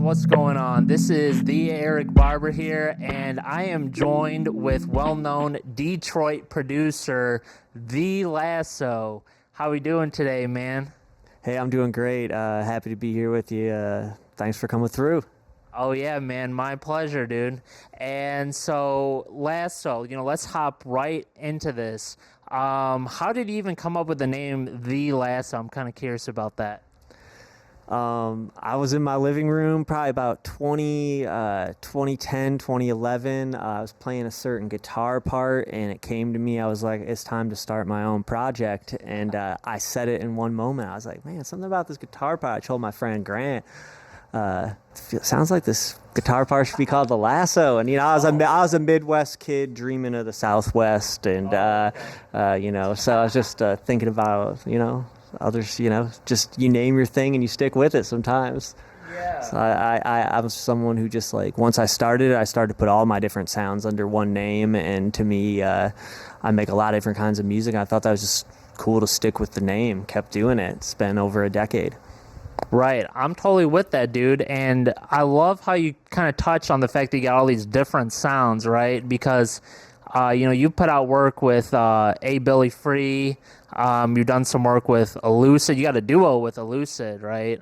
what's going on? This is the Eric Barber here, and I am joined with well-known Detroit producer, the Lasso. How we doing today, man? Hey, I'm doing great. Happy to be here with you. Thanks for coming through. Oh yeah, man, my pleasure, dude. And so, Lasso, let's hop right into this. How did you even come up with the name The Lasso? I'm kind of curious about that. I was in my living room probably about 2010, 2011. I was playing a certain guitar part, and it came to me. I was like, it's time to start my own project. And I said it in one moment. I was like, man, something about this guitar part. I told my friend Grant, sounds like this guitar part should be called The Lasso. And, I was a Midwest kid dreaming of the Southwest. And, so I was just thinking about, others, just you name your thing and you stick with it sometimes. Yeah. So I was someone who just once I started to put all my different sounds under one name. And to me, I make a lot of different kinds of music. I thought that was just cool to stick with the name. Kept doing it. It's been over a decade. Right. I'm totally with that, dude. And I love how you kind of touch on the fact that you got all these different sounds, right? Because, you put out work with Billi Free. You've done some work with ELUCID. You got a duo with ELUCID, right?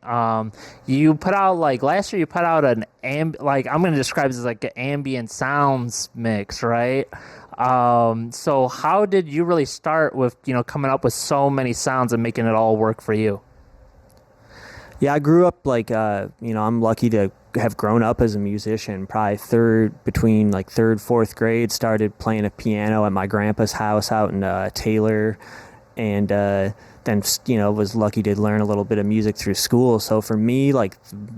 You put out, last year you put out I'm going to describe this as an ambient sounds mix, right? So how did you really start with, coming up with so many sounds and making it all work for you? Yeah, I grew up I'm lucky to have grown up as a musician. Probably between third, fourth grade, started playing a piano at my grandpa's house out in Taylor. And then, was lucky to learn a little bit of music through school. So for me,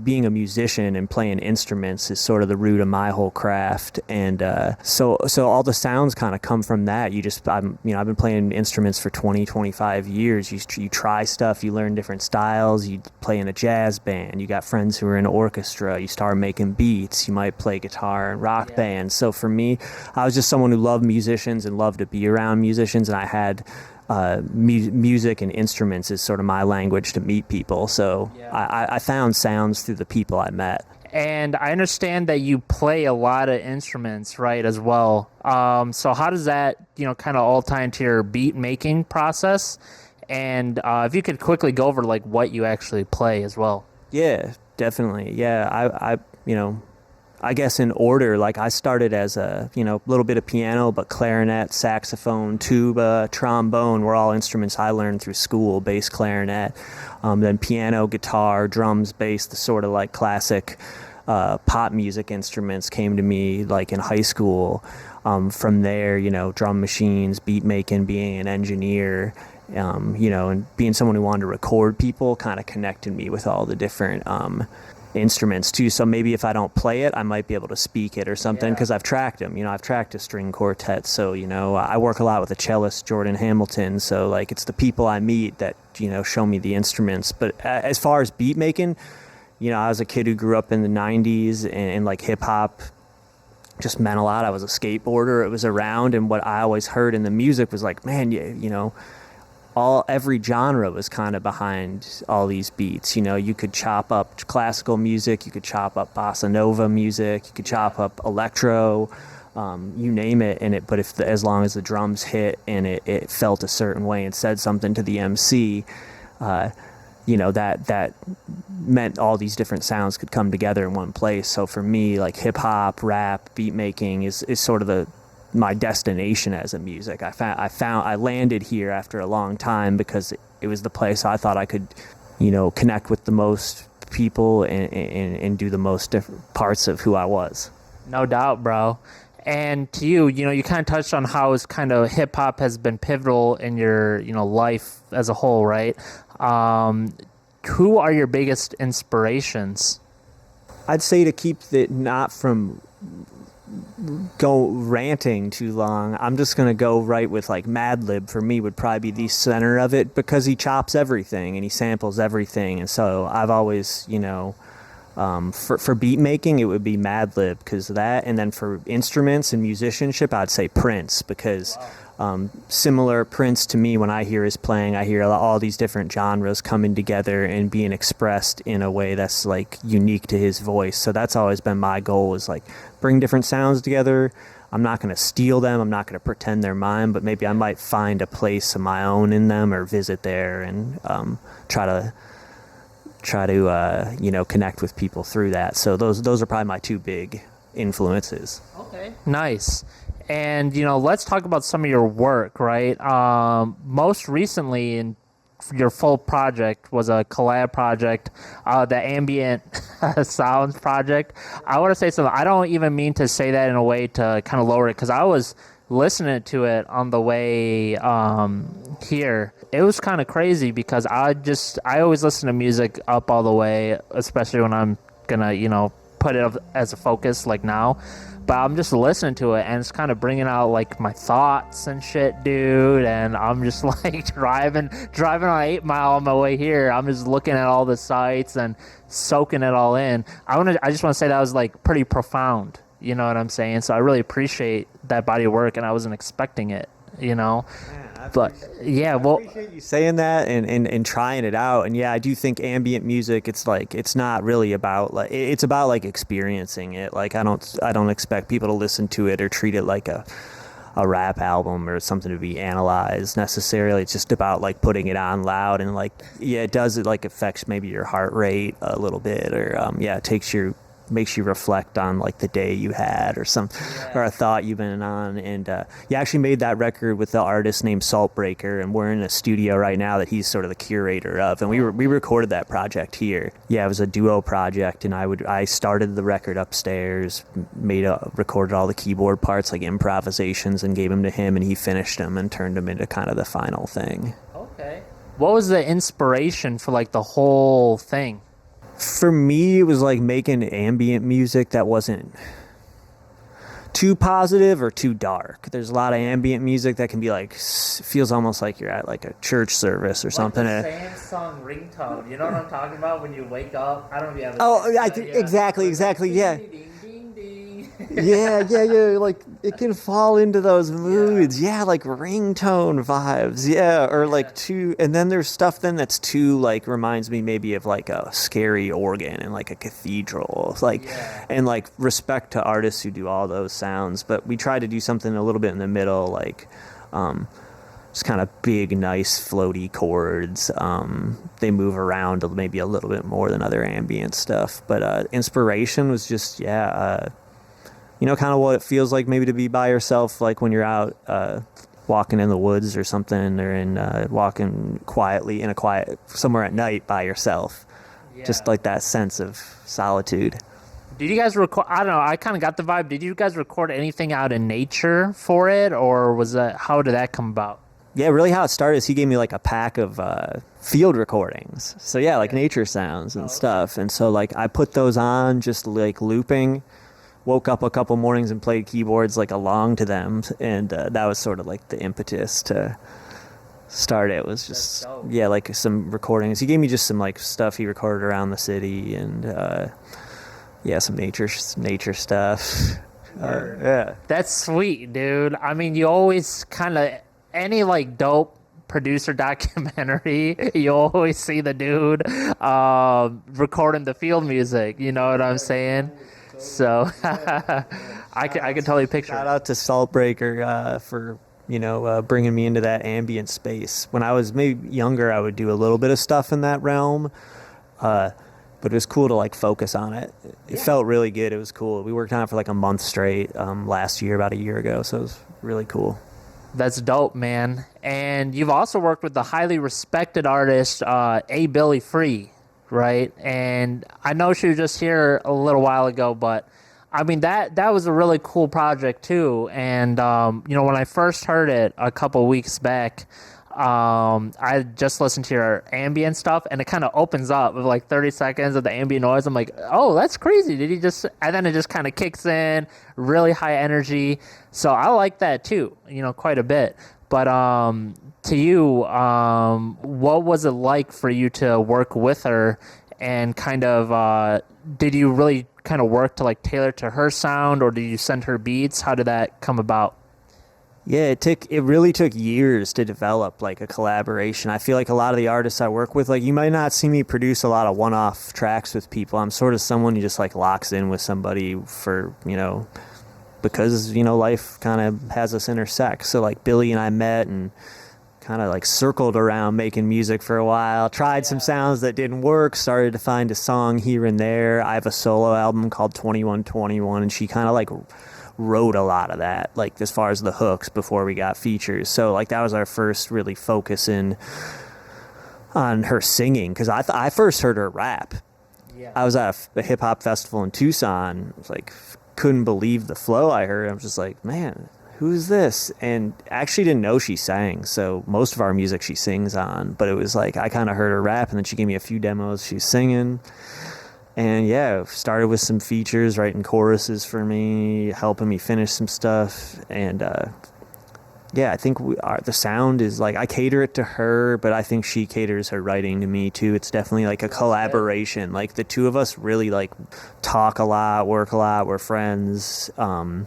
being a musician and playing instruments is sort of the root of my whole craft. And so all the sounds kind of come from that. I've been playing instruments for 20, 25 years. You try stuff, you learn different styles. You play in a jazz band. You got friends who are in orchestra. You start making beats. You might play guitar in rock bands. So for me, I was just someone who loved musicians and loved to be around musicians. And I had music and instruments is sort of my language to meet people. So I found sounds through the people I met. And I understand that you play a lot of instruments, right, as well. So how does that, kind of all tie into your beat making process? And if you could quickly go over what you actually play as well. Yeah, definitely. Yeah, I guess in order, I started as a, little bit of piano, but clarinet, saxophone, tuba, trombone were all instruments I learned through school, bass, clarinet, then piano, guitar, drums, bass, the sort of classic pop music instruments came to me in high school. From there, drum machines, beat making, being an engineer, and being someone who wanted to record people kind of connected me with all the different instruments too. So maybe if I don't play it, I might be able to speak it or something because I've tracked them. I've tracked a string quartet. So, I work a lot with a cellist, Jordan Hamilton. So it's the people I meet that, show me the instruments. But as far as beat making, I was a kid who grew up in the 90s and hip hop just meant a lot. I was a skateboarder. It was around. And what I always heard in the music was man, every genre was kind of behind all these beats. You could chop up classical music, you could chop up bossa nova music, you could chop up electro, you name it. But as long as the drums hit and it felt a certain way and said something to the MC, that meant all these different sounds could come together in one place. So for me, hip hop, rap, beat making is sort of my destination as a music. I landed here after a long time because it was the place I thought I could, connect with the most people and do the most different parts of who I was. No doubt, bro. And to you, you kind of touched on how it's kind of hip hop has been pivotal in your, life as a whole, right? Who are your biggest inspirations? I'd say to keep it not from go ranting too long, I'm just going to go right with Madlib for me would probably be the center of it because he chops everything and he samples everything. And so I've always, for beat making, it would be Madlib because of that. And then for instruments and musicianship, I'd say Prince because Similar Prince to me, when I hear his playing, I hear all these different genres coming together and being expressed in a way that's like unique to his voice. So that's always been my goal, is like bring different sounds together. I'm not going to steal them. I'm not going to pretend they're mine, but maybe I might find a place of my own in them, or visit there and try to connect with people through that. So those are probably my two big influences. Okay, nice. And, let's talk about some of your work, right? Most recently, in your full project was a collab project, the ambient sounds project. I want to say something. I don't even mean to say that in a way to kind of lower it, because I was listening to it on the way here. It was kind of crazy, because I always listen to music up all the way, especially when I'm gonna, put it up as a focus like now. But I'm just listening to it, and it's kind of bringing out like my thoughts and shit, dude. And I'm just like driving on 8 Mile on my way here. I'm just looking at all the sights and soaking it all in. I just want to say that was like pretty profound. You know what I'm saying? So I really appreciate that body of work, and I wasn't expecting it. But yeah, well, I appreciate you saying that and trying it out. And yeah, I do think ambient music, it's not really about like, it's about like experiencing it. Like I don't expect people to listen to it or treat it like a rap album or something to be analyzed necessarily. It's just about like putting it on loud, and like, yeah, it like affects maybe your heart rate a little bit, or it makes you reflect on like the day you had, or a thought you've been on. And you actually made that record with the artist named Saltbreaker, and we're in a studio right now that he's sort of the curator of, and we recorded that project here. Yeah, it was a duo project, and I started the record upstairs, recorded all the keyboard parts, like improvisations, and gave them to him, and he finished them and turned them into kind of the final thing. Okay. What was the inspiration for like the whole thing? For me, it was like making ambient music that wasn't too positive or too dark. There's a lot of ambient music that can be like, feels almost like you're at like a church service or something. Like the Samsung ringtone. You know what I'm talking about? When you wake up, I don't know if you have. Exactly. Yeah. Ding, ding, ding. yeah. Like it can fall into those moods. Yeah, like ringtone vibes. Yeah, or like and then there's stuff then that's too like reminds me maybe of like a scary organ and like a cathedral. And like respect to artists who do all those sounds, but we try to do something a little bit in the middle, like just kind of big, nice, floaty chords. They move around maybe a little bit more than other ambient stuff, but inspiration was just kind of what it feels like maybe to be by yourself, like when you're out walking in the woods or something, or walking quietly in a quiet somewhere at night by yourself. Just like that sense of solitude. Did you guys record? I don't know. I kind of got the vibe. Did you guys record anything out in nature for it, or how did that come about? Yeah, really how it started is he gave me like a pack of field recordings. So yeah, like nature sounds and stuff. And so like I put those on just like looping. Woke up a couple mornings and played keyboards like along to them, and that was sort of like the impetus to start it. Was just like some recordings. He gave me just some like stuff he recorded around the city, and some nature stuff. That's sweet, dude. I mean, you always kind of any like dope producer documentary, you always see the dude recording the field music. You know what I'm saying? So I can totally picture. Shout out to Saltbreaker for bringing me into that ambient space. When I was maybe younger, I would do a little bit of stuff in that realm, but it was cool to like focus on it. It felt really good. It was cool. We worked on it for like a month straight last year, about a year ago. So it was really cool. That's dope, man. And you've also worked with the highly respected artist Billi Free. Right, and I know she was just here a little while ago, but I mean that was a really cool project too. And when I first heard it a couple weeks back, I just listened to your ambient stuff, and it kind of opens up with like 30 seconds of the ambient noise. I'm like, oh, that's crazy. Did he just? And then it just kind of kicks in, really high energy. So I like that too, quite a bit. But to you, what was it like for you to work with her, and kind of did you really kind of work to like tailor to her sound, or did you send her beats? How did that come about? Yeah, it really took years to develop like a collaboration. I feel like a lot of the artists I work with, like you might not see me produce a lot of one-off tracks with people. I'm sort of someone who just like locks in with somebody for, because, life kind of has us intersect. So like Billi and I met and kind of like circled around making music for a while, tried some sounds that didn't work, started to find a song here and there. I have a solo album called 2121 and she kind of like wrote a lot of that, like as far as the hooks before we got features. So like that was our first really focus on her singing, because I first heard her rap. Yeah. I was at a hip hop festival in Tucson. I was like, couldn't believe the flow I heard. I was just like, man, who's this? And actually didn't know she sang. So most of our music she sings on, but it was like I kind of heard her rap, and then she gave me a few demos. She's singing. And yeah, started with some features, writing choruses for me, helping me finish some stuff. And yeah, I think the sound is like, I cater it to her, but I think she caters her writing to me too. It's definitely like a collaboration. Like the two of us really like talk a lot, work a lot, we're friends in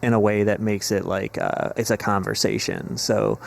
a way that makes it like it's a conversation. So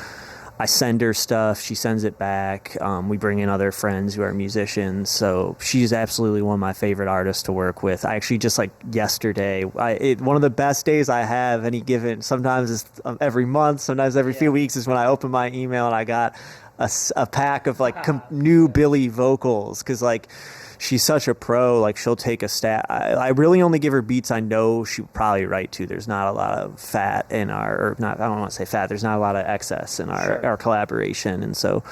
I send her stuff, she sends it back. We bring in other friends who are musicians. So she's absolutely one of my favorite artists to work with. I actually just like yesterday, one of the best days I have any given, sometimes it's every month, sometimes every few weeks, is when I open my email and I got a pack of like new Billi vocals. Cause like, she's such a pro. Like she'll take a stat. I really only give her beats I know she'll probably write to. There's not a lot of fat in I don't want to say fat. There's not a lot of excess in our collaboration. And so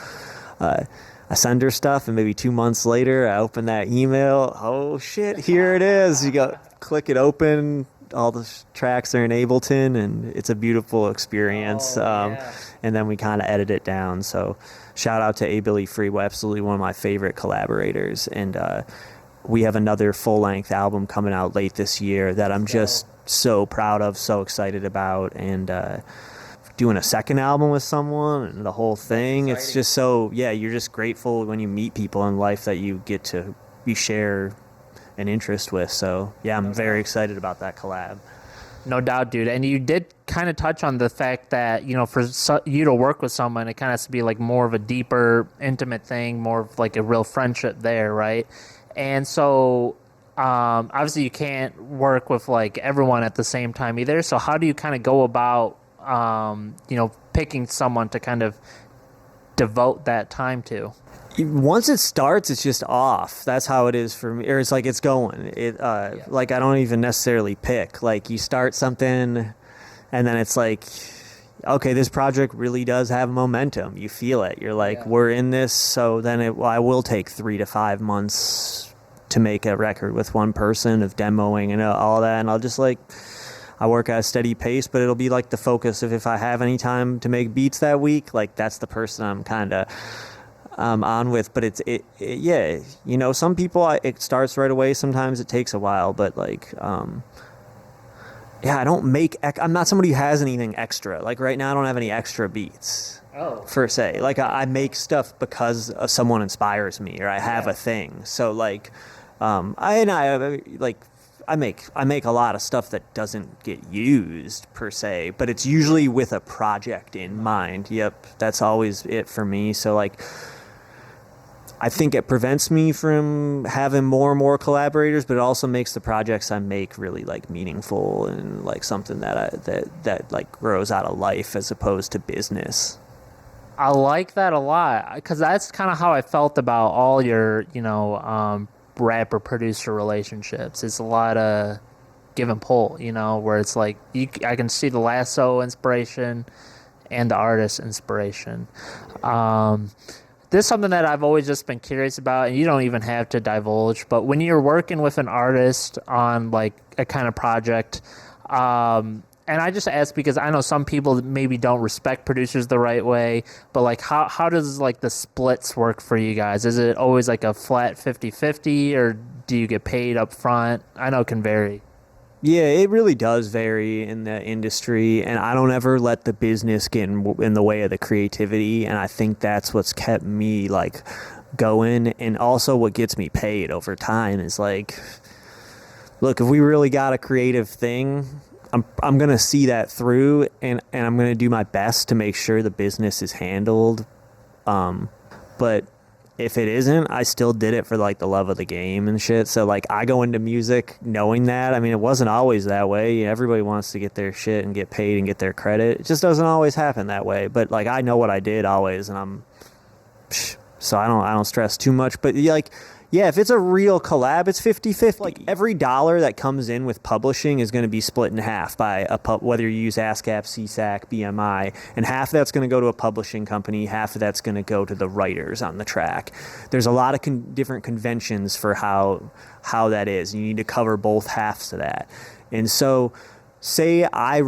I send her stuff, and maybe 2 months later I open that email. Oh shit, here it is. You go click it open. All the tracks are in Ableton, and it's a beautiful experience. And then we kind of edit it down. So shout out to A Billi Free, absolutely one of my favorite collaborators. And we have another full-length album coming out late this year that I'm just so proud of, so excited about. And doing a second album with someone and the whole thing, it's just so, you're just grateful when you meet people in life that you get to share an interest with. So yeah, I'm very excited about that collab. No doubt, dude. And you did kind of touch on the fact that, for you to work with someone, it kind of has to be like more of a deeper, intimate thing, more of like a real friendship there, right? And so obviously you can't work with like everyone at the same time either. So how do you kind of go about, picking someone to kind of devote that time to? Once it starts, it's just off. That's how it is for me. Or it's like it's going. Like I don't even necessarily pick. Like you start something, and then it's like, okay, this project really does have momentum. You feel it. You're like, we're in this. So then I will take 3 to 5 months to make a record with one person, of demoing and all that. And I'll just like, I work at a steady pace, but it'll be like the focus of if I have any time to make beats that week, like that's the person I'm kind of on with. But some people it starts right away. Sometimes it takes a while, but like I don't make I'm not somebody who has anything extra. Like right now I don't have any extra beats per se. Like I make stuff because someone inspires me, or I have a thing. So like I make a lot of stuff that doesn't get used per se, but it's usually with a project in mind. Yep, that's always it for me. So like I think it prevents me from having more and more collaborators, but it also makes the projects I make really like meaningful and like something that like grows out of life as opposed to business. I like that a lot, because that's kind of how I felt about all your, rapper producer relationships. It's a lot of give and pull, where it's like I can see the Lasso inspiration and the artist inspiration. This is something that I've always just been curious about, and you don't even have to divulge, but when you're working with an artist on like a kind of project, and I just ask because I know some people maybe don't respect producers the right way, but like how does like the splits work for you guys? Is it always like a flat 50-50, or do you get paid up front? I know it can vary. Yeah, it really does vary in the industry, and I don't ever let the business get in the way of the creativity, and I think that's what's kept me like going, and also what gets me paid over time is like, look, if we really got a creative thing, I'm gonna see that through, and I'm gonna do my best to make sure the business is handled. But if it isn't, I still did it for like the love of the game and shit. So like I go into music knowing that. I mean, it wasn't always that way. Everybody wants to get their shit and get paid and get their credit. It just doesn't always happen that way. But like I know what I did always, and so I don't stress too much. But like, yeah, if it's a real collab, it's 50-50. Like every dollar that comes in with publishing is going to be split in half by whether you use ASCAP, CSAC, BMI, and half of that's going to go to a publishing company, half of that's going to go to the writers on the track. There's a lot of different conventions for how that is. You need to cover both halves of that. And so, say I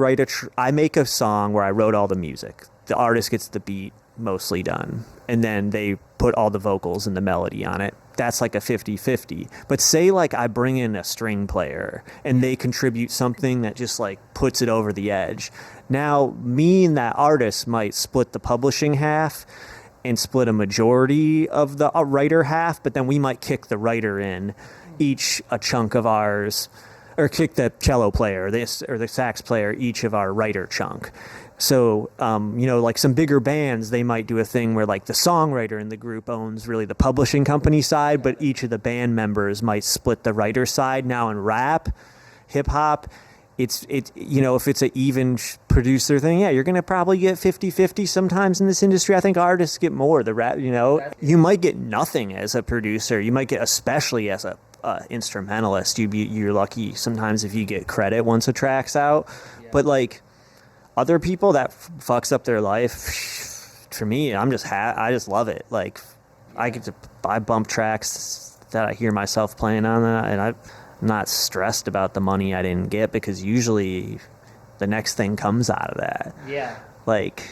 I make a song where I wrote all the music. The artist gets the beat mostly done, and then they put all the vocals and the melody on it. That's like a 50-50. But say like I bring in a string player and they contribute something that just like puts it over the edge. Now me and that artist might split the publishing half and split a majority of the writer half, but then we might kick the writer in each a chunk of ours, or kick the cello player or the sax player each of our writer chunk. So, like some bigger bands, they might do a thing where like the songwriter in the group owns really the publishing company side, but each of the band members might split the writer side. Now in rap, hip hop, if it's an even producer thing, yeah, you're going to probably get 50-50 sometimes in this industry. I think artists get more. The rap, you might get nothing as a producer. You might get, especially as a instrumentalist, you're lucky sometimes if you get credit once a track's out. Yeah. But like, other people that fucks up their life, for me, I just love it. Like, I get to buy bump tracks that I hear myself playing on that, and I'm not stressed about the money I didn't get, because usually the next thing comes out of that. Yeah. Like,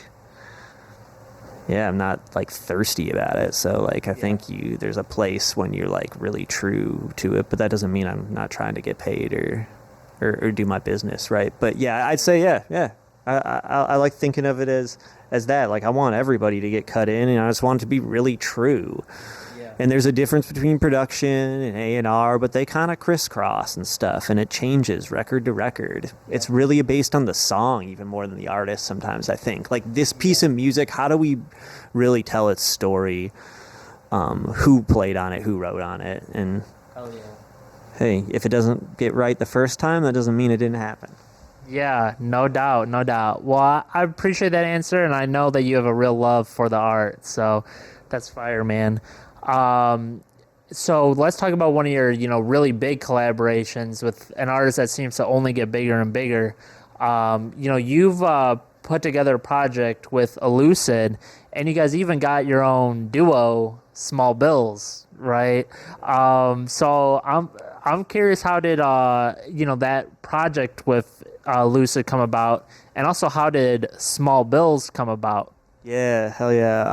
yeah, I'm not like thirsty about it. So like, I think there's a place when you're like really true to it, but that doesn't mean I'm not trying to get paid or do my business, right? But yeah, I'd say yeah. I like thinking of it as that. Like, I want everybody to get cut in, and I just want it to be really true. Yeah. And there's a difference between production and A&R, but they kind of crisscross and stuff, and it changes record to record. Yeah. It's really based on the song even more than the artist sometimes, I think. Like, this piece of music, how do we really tell its story? Who played on it, who wrote on it, and hey, if it doesn't get right the first time, that doesn't mean it didn't happen. Yeah, no doubt. Well, I appreciate that answer, and I know that you have a real love for the art, so that's fire, man. So let's talk about one of your, really big collaborations with an artist that seems to only get bigger and bigger. You've put together a project with ELUCID, and you guys even got your own duo, Small Bills, right? So I'm curious, how did that project with ELUCID come about, and also how did Small Bills come about? Yeah, hell yeah.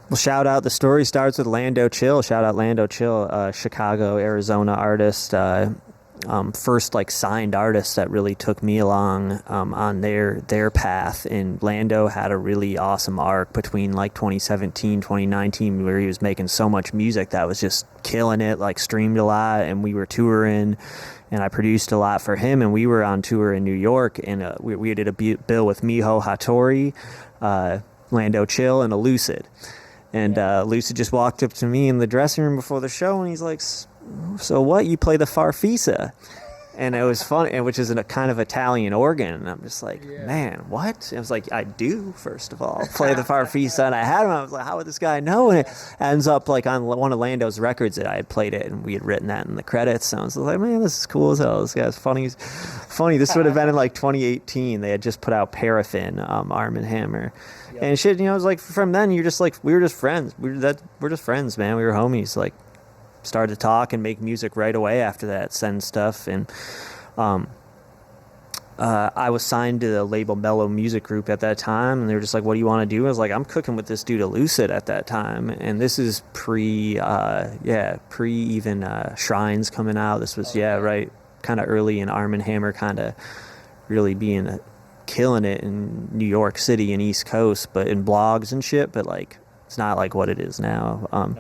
Well, shout out. The story starts with Lando Chill. Shout out Lando Chill, Chicago, Arizona artist. First like signed artist that really took me along on their path. And Lando had a really awesome arc between like 2017, 2019, where he was making so much music that was just killing it, like streamed a lot, and we were touring, and I produced a lot for him, and we were on tour in New York, and we did a bill with Miho Hattori, Lando Chill, and ELUCID. And ELUCID just walked up to me in the dressing room before the show, and he's like, "So what? You play the farfisa?" And it was fun, which is a kind of Italian organ. And I'm just like, man, what? And I was like, I do, first of all, play the farfisa. And I had him. I was like, how would this guy know? And it ends up like on one of Lando's records that I had played it, and we had written that in the credits. So I was like, man, this is cool as hell. This guy's funny. This would have been in like 2018. They had just put out Paraffin, Armand Hammer. Yep. And shit, it was like, from then, you're just like, we were just friends. We're just friends, man. We were homies. Like, started to talk and make music right away after that, send stuff. And I was signed to the label Mellow Music Group at that time, and they were just like, what do you want to do? I was like, I'm cooking with this dude ELUCID at that time, and this is pre even Shrines coming out. This was right, kind of early in Armand Hammer kind of really being killing it in New York City and East Coast, but in blogs and shit, but like, it's not like what it is now.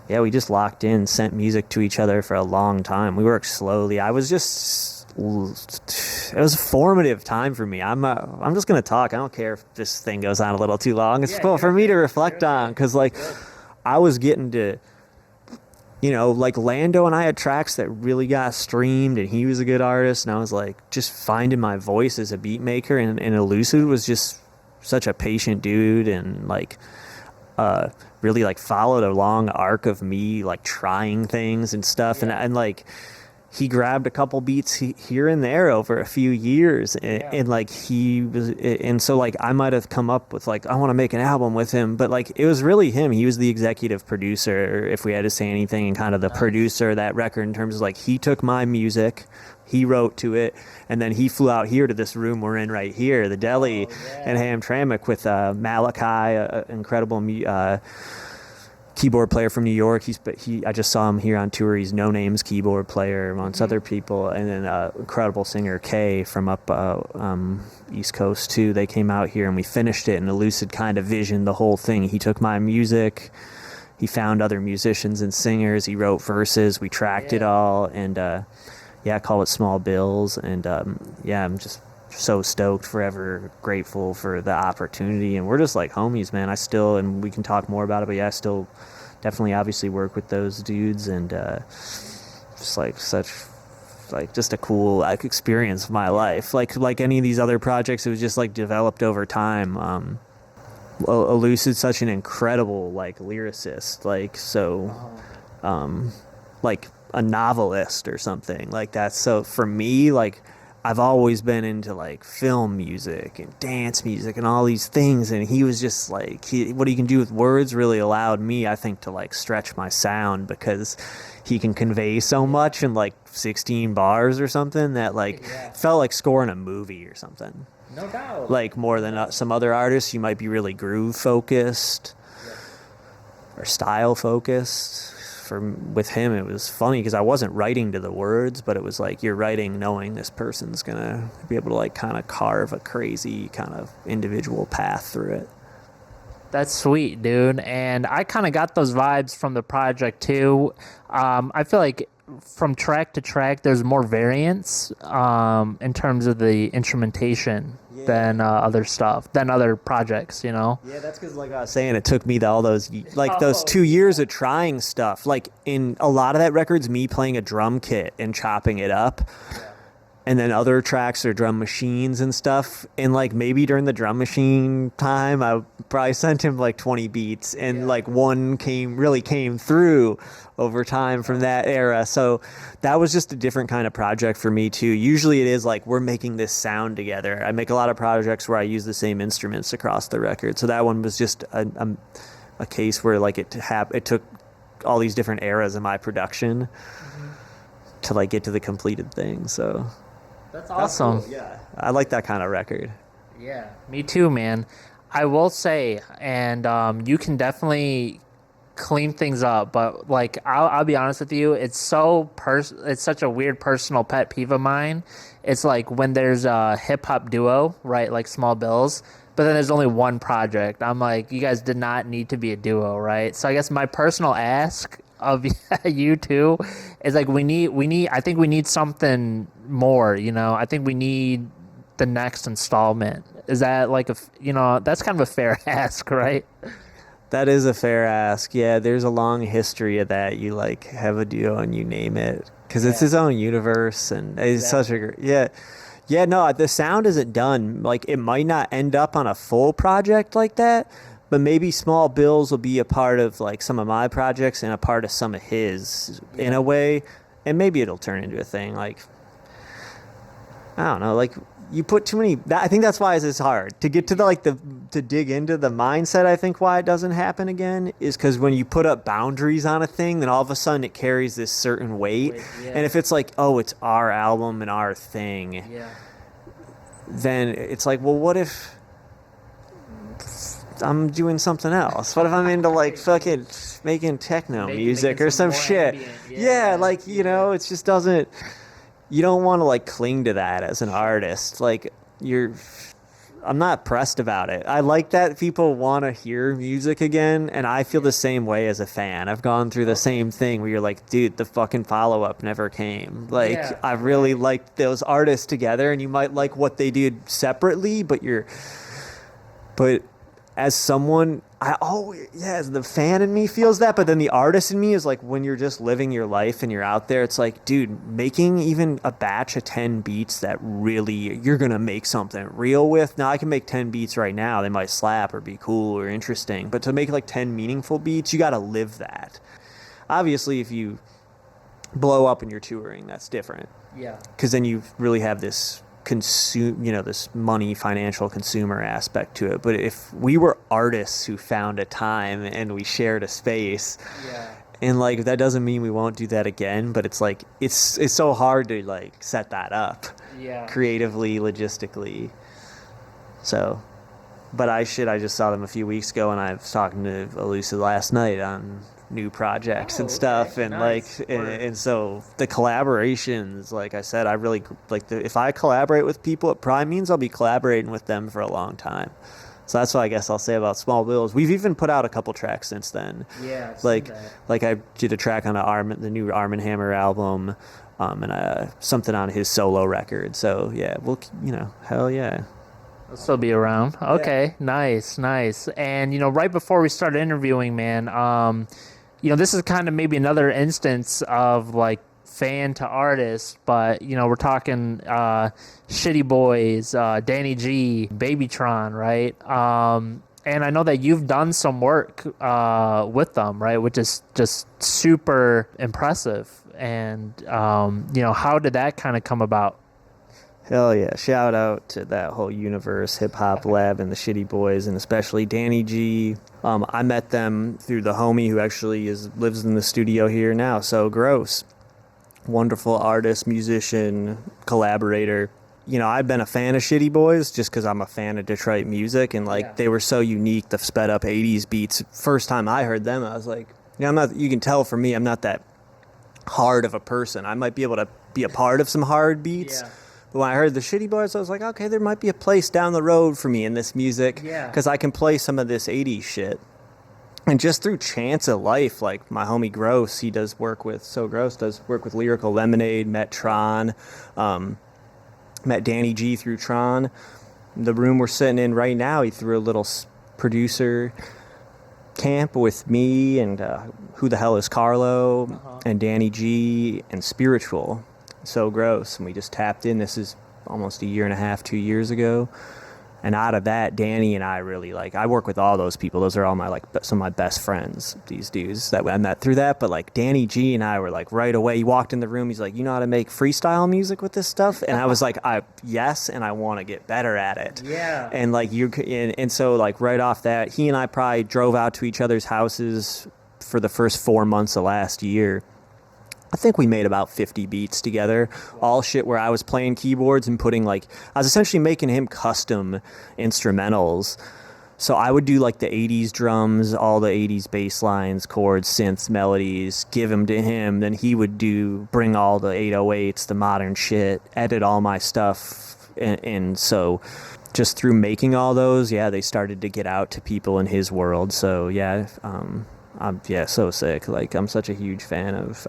Yeah, we just locked in, sent music to each other for a long time. We worked slowly. I was just it was a formative time for me. I'm just gonna talk. I don't care if this thing goes on a little too long. It's cool for me to reflect on, because like I was getting to, you know, like Lando and I had tracks that really got streamed, and he was a good artist, and I was like just finding my voice as a beat maker, and ELUCID was just such a patient dude, and like really like followed a long arc of me like trying things and stuff, and like he grabbed a couple beats here and there over a few years, and like he was, and so like I might have come up with like, I want to make an album with him, but like it was really him. He was the executive producer, if we had to say anything, and kind of the producer of that record, in terms of like he took my music, he wrote to it, and then he flew out here to this room we're in right here, the Deli, and Hamtramck, with Malachi, an incredible keyboard player from New York. I just saw him here on tour. He's No Name's keyboard player amongst other people, and then incredible singer Kay from up East Coast too. They came out here and we finished it, and ELUCID kind of visioned the whole thing. He took my music, he found other musicians and singers, he wrote verses, we tracked it all, and I call it Small Bills, and I'm just so stoked, forever grateful for the opportunity, and we're just like homies, man. I still, and we can talk more about it, but I still definitely obviously work with those dudes, and just like such like just a cool like experience of my life. Like any of these other projects, it was just like developed over time. ELUCID's such an incredible like lyricist, like so like a novelist or something like that. So for me, like I've always been into like film music and dance music and all these things, and he was just like, what he can do with words really allowed me, I think, to like stretch my sound, because he can convey so much in like 16 bars or something that like felt like scoring a movie or something. No doubt. Like more than some other artists, you might be really groove focused or style focused. With him, it was funny because I wasn't writing to the words, but it was like you're writing knowing this person's gonna be able to like kind of carve a crazy kind of individual path through it. That's sweet, dude. And I kind of got those vibes from the project too. I feel like from track to track, there's more variance in terms of the instrumentation than other stuff, than other projects, you know? Yeah, that's because, like I was saying, it took me all those, like those 2 years of trying stuff. Like in a lot of that record's me playing a drum kit and chopping it up. And then other tracks are drum machines and stuff. And like maybe during the drum machine time, I probably sent him like 20 beats, and like one really came through over time from that era. So that was just a different kind of project for me too. Usually it is like we're making this sound together. I make a lot of projects where I use the same instruments across the record. So that one was just a case where like it took all these different eras of my production to like get to the completed thing. So that's awesome. Cool. Yeah, I like that kind of record. Yeah, me too, man. I will say, and you can definitely clean things up, but like I'll be honest with you, it's such a weird personal pet peeve of mine. It's like when there's a hip hop duo, right, like Small Bills, but then there's only one project. I'm like, you guys did not need to be a duo, right? So I guess my personal ask of you two is like, I think we need something more, you know? I think we need the next installment. Is that like that's kind of a fair ask, right? That is a fair ask. Yeah, there's a long history of that. You like have a duo and you name it because it's his own universe, and it's such a no, the sound isn't done. Like it might not end up on a full project like that, but maybe Small Bills will be a part of like some of my projects and a part of some of his in a way, and maybe it'll turn into a thing. Like I don't know, like you put too many. I think that's why it's hard to get to to dig into the mindset. I think why it doesn't happen again is because when you put up boundaries on a thing, then all of a sudden it carries this certain weight. And if it's like, oh, it's our album and our thing, then it's like, well, what if I'm doing something else? What if I'm into like fucking making techno music or some shit? Like it just doesn't. You don't want to like cling to that as an artist. Like I'm not pressed about it. I like that people want to hear music again, and I feel the same way as a fan. I've gone through the same thing where you're like, dude, the fucking follow-up never came. Like, I really liked those artists together, and you might like what they did separately, but as someone, as the fan in me feels that, but then the artist in me is like, when you're just living your life and you're out there, it's like, dude, making even a batch of 10 beats that really you're gonna make something real with. Now I can make 10 beats right now, they might slap or be cool or interesting, but to make like 10 meaningful beats, you gotta live that. Obviously, if you blow up and you're touring, that's different, because then you really have this this money, financial consumer aspect to it. But if we were artists who found a time and we shared a space, and like, that doesn't mean we won't do that again, but it's like, it's so hard to like set that up creatively, logistically. So, but I just saw them a few weeks ago, and I was talking to ELUCID last night on new projects and stuff, and nice. and so the collaborations, like I said, I really like if I collaborate with people, it probably means I'll be collaborating with them for a long time. So that's what I guess I'll say about Small Bills. We've even put out a couple tracks since then. Like I did a track on the new Armand Hammer album, and something on his solo record. So yeah, we'll hell yeah. I'll still be around. Okay, nice. And right before we started interviewing, man, this is kind of maybe another instance of like fan to artist, but we're talking Shitty Boys, Danny G, Babytron, right? And I know that you've done some work with them, right? Which is just super impressive. And how did that kind of come about? Hell yeah. Shout out to that whole universe, Hip Hop Lab and the Shitty Boys, and especially Danny G. I met them through the homie who actually lives in the studio here now, So Gross. Wonderful artist, musician, collaborator. I've been a fan of Shitty Boys just because I'm a fan of Detroit music, and they were so unique, the sped up 80s beats. First time I heard them, I was like, you can tell for me, I'm not that hard of a person. I might be able to be a part of some hard beats. But when I heard the Shitty Boys, I was like, okay, there might be a place down the road for me in this music, because I can play some of this 80s shit. And just through chance of life, like my homie Gross, he does work with, does work with Lyrical Lemonade, met Tron, met Danny G through Tron. The room we're sitting in right now, he threw a little producer camp with me and Who the Hell is Carlo, and Danny G and Spiritual. So Gross, and we just tapped in. This is almost a year and a half, 2 years ago, and out of that, Danny and I really I work with all those people. Those are all my some of my best friends, these dudes that I met through that. But like Danny G and I were like right away. He walked in the room, he's like, you know how to make freestyle music with this stuff? And I was like, yes, and I want to get better at it. And like and so like right off that, he and I probably drove out to each other's houses for the first 4 months of last year. I think we made about 50 beats together, all shit where I was playing keyboards and I was essentially making him custom instrumentals. So I would do like the 80s drums, all the 80s bass lines, chords, synths, melodies, give them to him. Then he would bring all the 808s, the modern shit, edit all my stuff. And so just through making all those, they started to get out to people in his world. So I'm so sick. Like, I'm such a huge fan of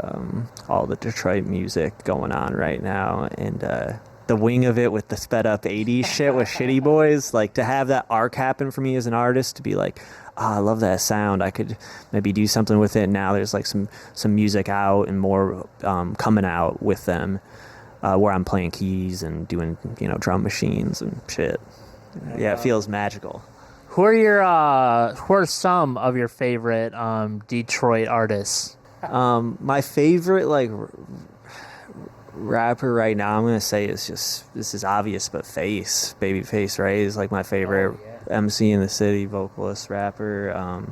all the Detroit music going on right now, and the wing of it with the sped up 80s shit with Shitty Boys, like to have that arc happen for me as an artist, to be like, I love that sound, I could maybe do something with it. Now there's like some music out and more coming out with them, where I'm playing keys and doing drum machines and shit. It feels magical. Who are some of your favorite Detroit artists? My favorite rapper right now, I'm gonna say, is just, this is obvious, but Babyface Ray is like my favorite MC in the city, vocalist, rapper.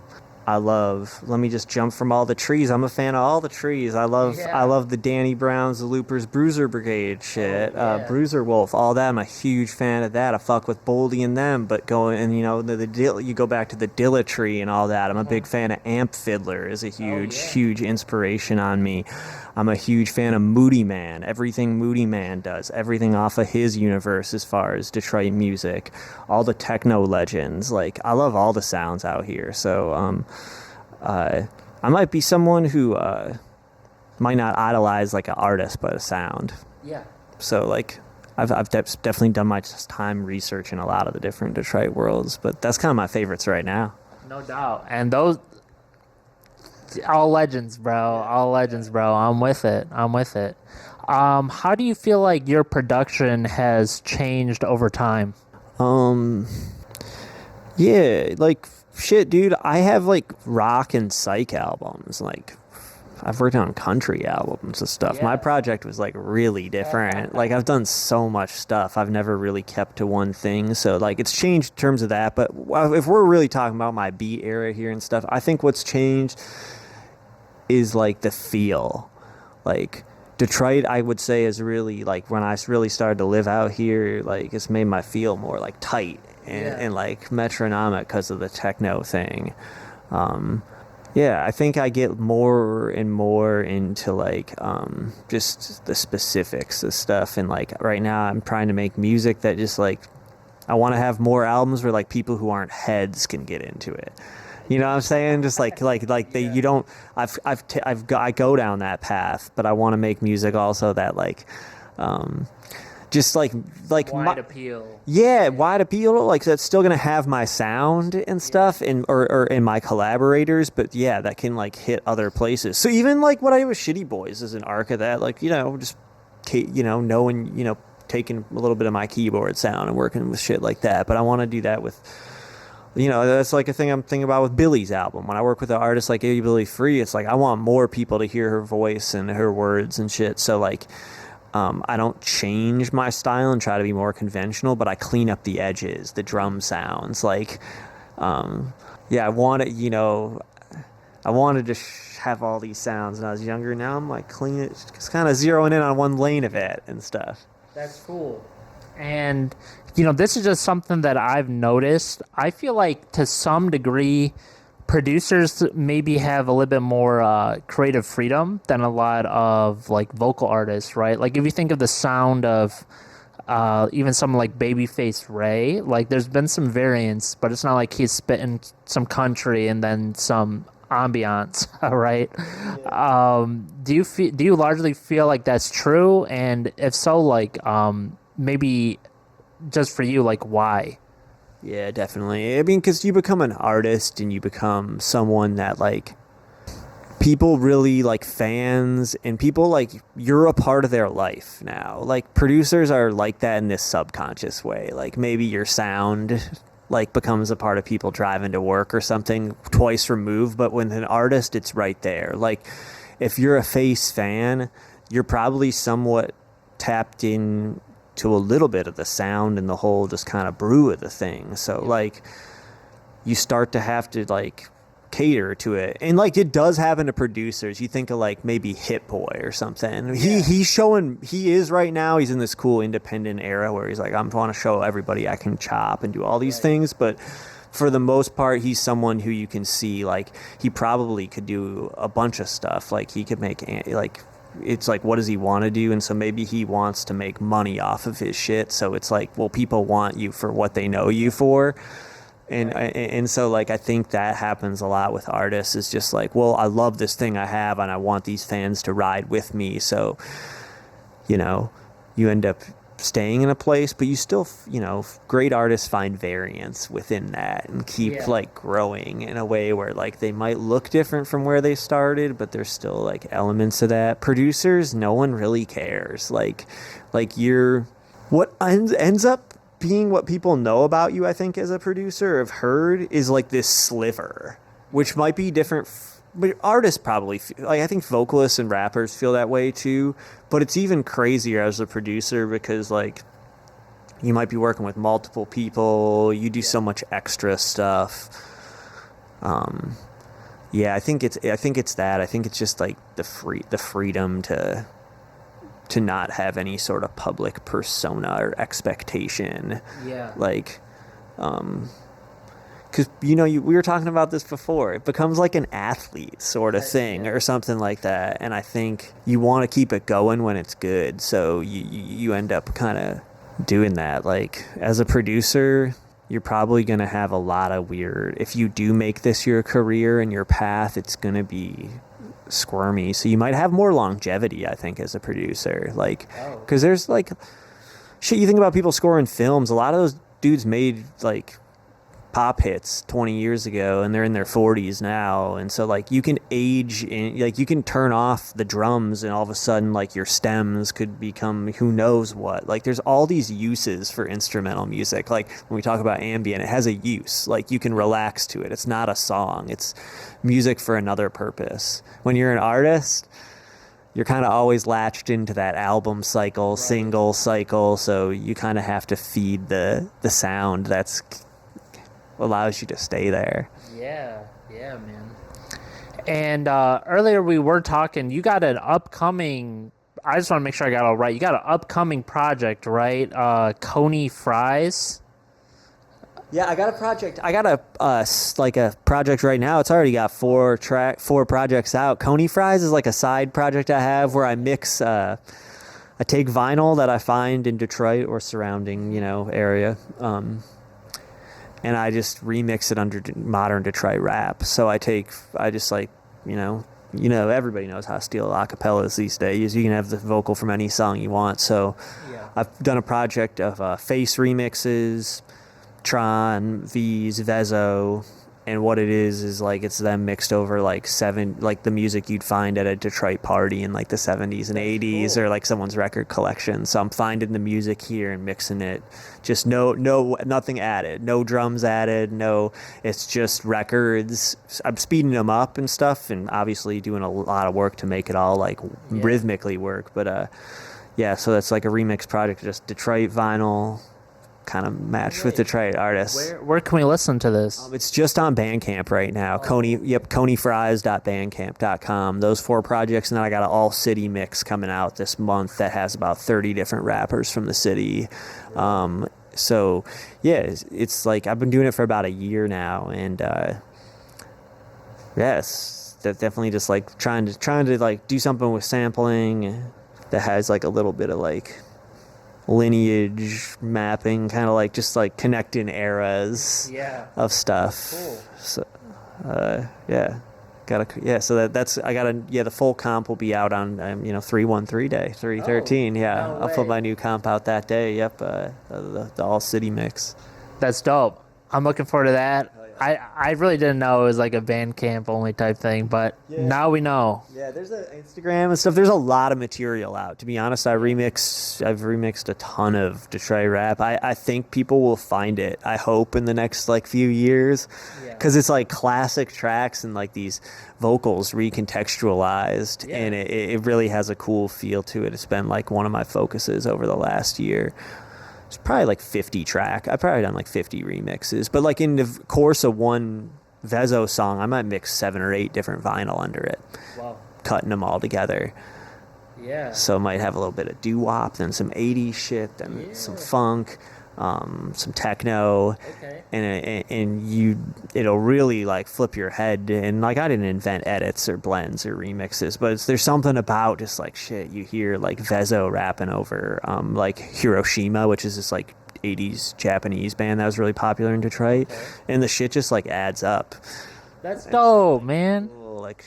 Let me just jump from all the trees. I'm a fan of all the trees. I love the Danny Browns, the Loopers, Bruiser Brigade shit, Bruiser Wolf, all that. I'm a huge fan of that. I fuck with Boldy and them, but you go back to the Dilla tree and all that. I'm a big fan of Amp Fiddler, is a huge inspiration on me. I'm a huge fan of Moody Man. Everything Moody Man does, everything off of his universe as far as Detroit music, all the techno legends. Like, I love all the sounds out here. So I might be someone who might not idolize like an artist, but a sound. Yeah. So like, I've definitely done my time researching a lot of the different Detroit worlds, but that's kind of my favorites right now. No doubt. And those all legends, bro. All legends, bro. I'm with it. How do you feel like your production has changed over time? Yeah, like shit, dude. I have like rock and psych albums. Like, I've worked on country albums and stuff. Yeah. My project was like really different. Like, I've done so much stuff. I've never really kept to one thing. So like, it's changed in terms of that. But if we're really talking about my beat era here and stuff, I think what's changed is like the feel. Like, Detroit, I would say, is really like, when I really started to live out here, like, it's made my feel more like tight and like metronomic because of the techno thing. Yeah, I think I get more and more into like just the specifics of stuff, and like right now I'm trying to make music that just like, I want to have more albums where like people who aren't heads can get into it. You know what I'm saying? Just like they, you don't. I go down that path, but I want to make music also that like, just like Wide appeal. Yeah, wide appeal. Like, that's still gonna have my sound and stuff, and or in my collaborators. But yeah, that can like hit other places. So even like what I do with Shitty Boys is an arc of that. Like, just knowing, taking a little bit of my keyboard sound and working with shit like that. But I want to do that with. That's like a thing I'm thinking about with Billi's album. When I work with an artist like Billi Free, it's like I want more people to hear her voice and her words and shit. So like, I don't change my style and try to be more conventional, but I clean up the edges, the drum sounds. Like, I wanted, I wanted to have all these sounds when I was younger. Now I'm like just kind of zeroing in on one lane of it and stuff. That's cool. And, this is just something that I've noticed. I feel like to some degree, producers maybe have a little bit more creative freedom than a lot of like vocal artists, right? Like, if you think of the sound of even someone like Babyface Ray, like there's been some variants, but it's not like he's spitting some country and then some ambiance, right? Yeah. Do you largely feel like that's true? And if so, like maybe just for you, like why? Yeah, definitely. I mean, because you become an artist and you become someone that, like, people really, like, fans and people, like, you're a part of their life now. Like, producers are like that in this subconscious way. Like, maybe your sound, like, becomes a part of people driving to work or something twice removed. But with an artist, it's right there. Like, if you're a Face fan, you're probably somewhat tapped in to a little bit of the sound and the whole just kind of brew of the thing. So like, you start to have to like cater to it, and like it does happen to producers. You think of like maybe Hit Boy or something. Yeah. He is right now, he's in this cool independent era where he's like, I want to show everybody I can chop and do all these things. But for the most part, he's someone who you can see like he probably could do a bunch of stuff. Like, he could make like, it's like, what does he want to do? And so maybe he wants to make money off of his shit. So it's like, well, people want you for what they know you for. And so like, I think that happens a lot with artists. Is just like, well, I love this thing I have and I want these fans to ride with me. So, you end up staying in a place, but you still, great artists find variance within that and keep like growing in a way where like they might look different from where they started, but there's still like elements of that. Producers, no one really cares. Like what ends up being what people know about you, I think, as a producer, have heard, is like this sliver, which might be different. But artists probably feel, like, I think vocalists and rappers feel that way too. But it's even crazier as a producer because like you might be working with multiple people. You do so much extra stuff. I think it's that. I think it's just like the freedom to not have any sort of public persona or expectation. Yeah. Like, because we were talking about this before. It becomes like an athlete sort of thing or something like that. And I think you want to keep it going when it's good. So you end up kind of doing that. Like as a producer, you're probably going to have a lot of weird, if you do make this your career and your path, it's going to be squirmy. So you might have more longevity, I think, as a producer. Like, because there's like, shit, you think about people scoring films, a lot of those dudes made like pop hits 20 years ago and they're in their 40s now, and so like you can age in, like you can turn off the drums and all of a sudden like your stems could become who knows what. Like there's all these uses for instrumental music. Like when we talk about ambient, it has a use. Like you can relax to it. It's not a song, it's music for another purpose. When you're an artist, you're kind of always latched into that album cycle, single cycle, so you kind of have to feed the sound that's allows you to stay there. Yeah, man. And earlier we were talking, you got an upcoming, I just want to make sure I got it all right, you got an upcoming project, right? Coney Fries? Yeah, I got a project. I got a project right now. It's already got four projects out. Coney Fries is like a side project I have where I mix, I take vinyl that I find in Detroit or surrounding, area, and I just remix it under modern Detroit rap. So everybody knows how to steal acapellas these days. You can have the vocal from any song you want. So I've done a project of Face remixes, Tron, V's, Vezo, and what it is like it's them mixed over like the music you'd find at a Detroit party in like the 70s and 80s, or like someone's record collection. So I'm finding the music here and mixing it. Just nothing added, no drums added, it's just records. I'm speeding them up and stuff, and obviously doing a lot of work to make it all like rhythmically work. But so that's like a remix project, just Detroit vinyl, kind of matched with Detroit artists. Where can we listen to this? It's just on Bandcamp right now. Coneyfries.bandcamp.com. Those 4 projects, and then I got an all city mix coming out this month that has about 30 different rappers from the city. So yeah, it's like I've been doing it for about a year now, and it's definitely just like trying to like do something with sampling that has like a little bit of like lineage mapping, kind of like just like connecting eras of stuff. Cool. So the full comp will be out on 313 day, 313. I'll put my new comp out that day. The all city mix. That's dope. I'm looking forward to that. I really didn't know it was like a Bandcamp only type thing, but now we know. Yeah, there's an Instagram and stuff. There's a lot of material out. To be honest, I've remixed a ton of Detroit rap. I think people will find it, I hope, in the next like few years, because it's like classic tracks and like these vocals recontextualized, and it really has a cool feel to it. It's been like one of my focuses over the last year. It's probably like 50 track. I've probably done like 50 remixes, but like in the course of one Vezo song, I might mix 7 or 8 different vinyl under it. Wow. Cutting them all together. Yeah. So it might have a little bit of doo-wop, then some 80s shit, then some funk, some techno, and it'll really like flip your head. And like I didn't invent edits or blends or remixes, but there's something about just like shit you hear like Vezo rapping over like Hiroshima, which is this like 80s Japanese band that was really popular in Detroit, and the shit just like adds up. That's dope, man. Like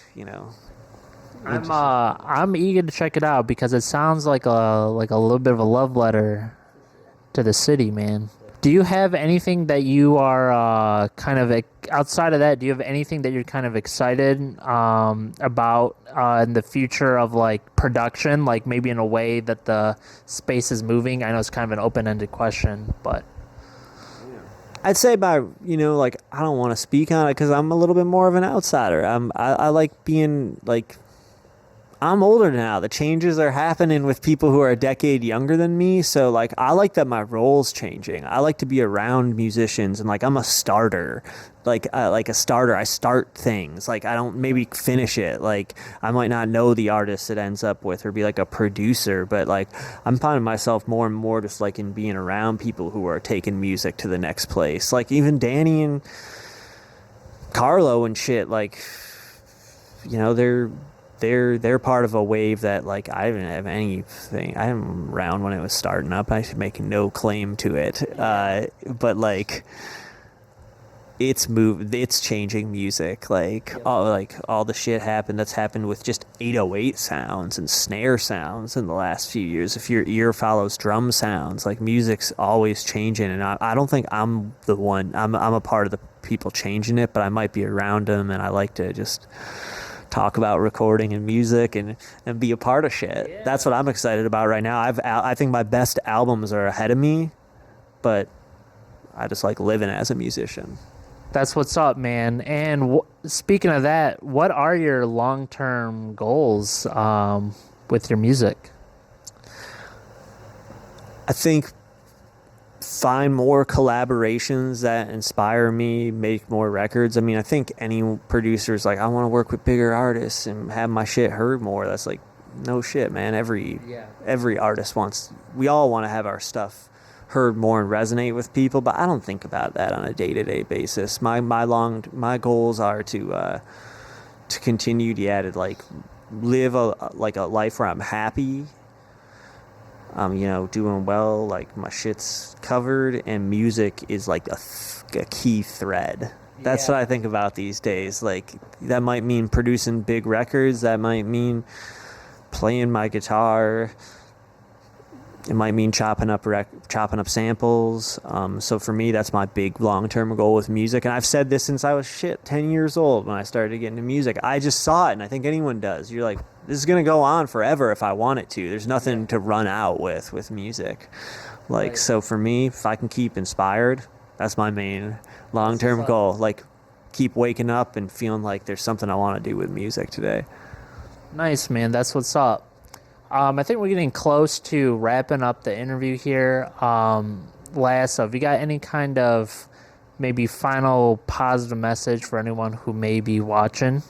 I'm eager to check it out because it sounds like a little bit of a love letter to the city, man. Do you have anything that you are kind of outside of that? Do you have anything that you're kind of excited about in the future of like production, like maybe in a way that the space is moving? I know it's kind of an open-ended question, but I'd say I don't want to speak on it because I'm a little bit more of an outsider. I like being like, I'm older now. The changes are happening with people who are a decade younger than me. So like, I like that my role's changing. I like to be around musicians, and like, I'm a starter, like a starter. I start things. Like I don't maybe finish it. Like I might not know the artist it ends up with or be like a producer, but like I'm finding myself more and more just like in being around people who are taking music to the next place. Like even Danny and Carlo and shit, like, you know, they're part of a wave that, like, I didn't have anything. I'm around when it was starting up. I should make no claim to it. But like, it's changing music. Like, all the shit that's happened with just 808 sounds and snare sounds in the last few years. If your ear follows drum sounds, like, music's always changing. And I don't think I'm the one. I'm a part of the people changing it, but I might be around them, and I like to just talk about recording and music and be a part of shit. Yeah. That's what I'm excited about right now. I think my best albums are ahead of me, but I just like living as a musician. That's what's up, man. And speaking of that, what are your long-term goals with your music? I think find more collaborations that inspire me, make more records. I mean, I think any producer's like, I want to work with bigger artists and have my shit heard more. That's like, no shit, man. Every artist we all want to have our stuff heard more and resonate with people, but I don't think about that on a day-to-day basis. My goals are to continue to like live a life where I'm happy. Doing well, like my shit's covered, and music is like a key thread. That's what I think about these days. Like, that might mean producing big records. That might mean playing my guitar. It might mean chopping up samples. So for me, that's my big long-term goal with music. And I've said this since I was 10 years old when I started to get into music. I just saw it, and I think anyone does. You're like, this is going to go on forever if I want it to. There's nothing to run out with music. Like, right. So for me, if I can keep inspired, that's my main long-term goal. Like, keep waking up and feeling like there's something I want to do with music today. Nice, man. That's what's up. I think we're getting close to wrapping up the interview here. Lasso, have you got any kind of maybe final positive message for anyone who may be watching?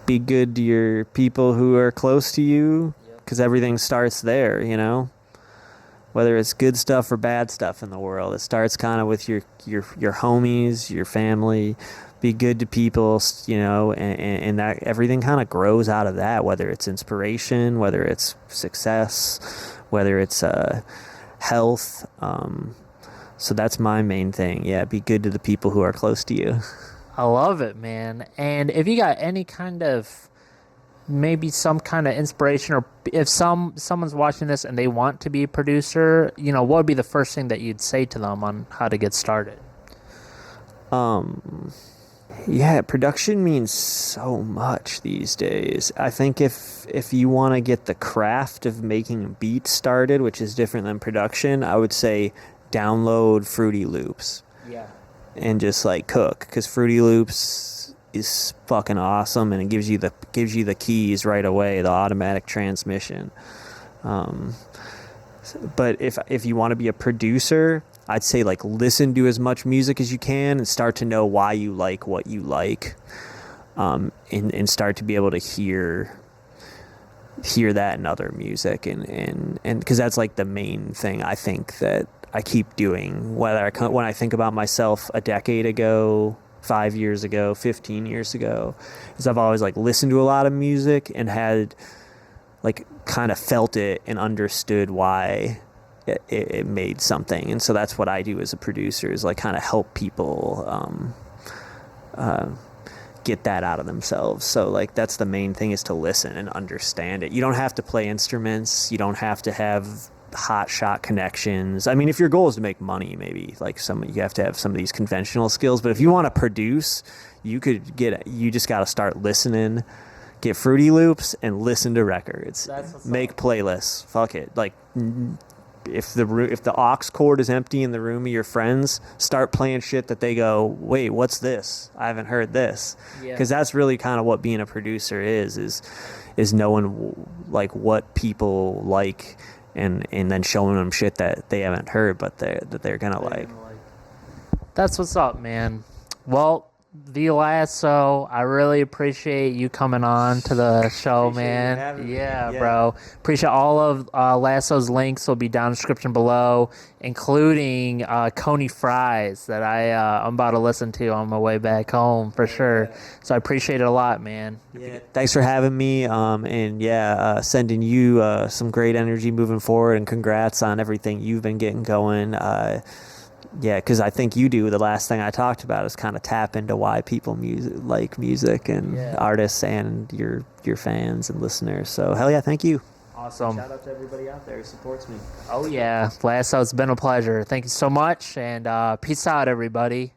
Be good to your people who are close to you, because everything starts there, you know? Whether it's good stuff or bad stuff in the world, it starts kind of with your homies, your family. Be good to people, you know, and that everything kind of grows out of that, whether it's inspiration, whether it's success, whether it's health. So that's my main thing. Yeah, be good to the people who are close to you. I love it, man. And if you got any kind of, maybe some kind of inspiration, or if someone's watching this and they want to be a producer, you know, what would be the first thing that you'd say to them on how to get started? Yeah, production means so much these days. I think if you want to get the craft of making beats started, which is different than production, I would say download Fruity Loops. Yeah. And just like cook, because Fruity Loops is fucking awesome, and it gives you the keys right away, the automatic transmission. But if you want to be a producer, I'd say like listen to as much music as you can and start to know why you like what you like, and start to be able to hear that in other music, and because that's like the main thing I think that I keep doing, when I think about myself a decade ago, 5 years ago, 15 years ago, is I've always like listened to a lot of music and had like kind of felt it and understood why it made something. And so that's what I do as a producer, is like kind of help people get that out of themselves. So like that's the main thing, is to listen and understand it. You don't have to play instruments. You don't have to have hot shot connections. I mean, if your goal is to make money, maybe like you have to have some of these conventional skills, but if you want to produce, you just got to start listening, get Fruity Loops and listen to records, make playlists. Fuck it. Like, if the aux cord is empty in the room of your friends, start playing shit that they go, wait, what's this? I haven't heard this. Because that's really kind of what being a producer is knowing like what people like, and then showing them shit that they haven't heard, but that they're gonna like. That's what's up, man. Well, the Lasso. I really appreciate you coming on to the show, Appreciate you man. having me. Yeah, Yeah. bro. Appreciate all of Lasso's links will be down in the description below, including Coney Fries that I'm about to listen to on my way back home for sure. yeah. So I appreciate it a lot, man. Yeah, thanks for having me. Sending you some great energy moving forward, and congrats on everything you've been getting going. Because I think you do. The last thing I talked about is kind of tap into why people like music and artists and your fans and listeners. So hell yeah, thank you. Awesome. Shout out to everybody out there who supports me. Oh yeah, Lasso, it's been a pleasure. Thank you so much, and peace out, everybody.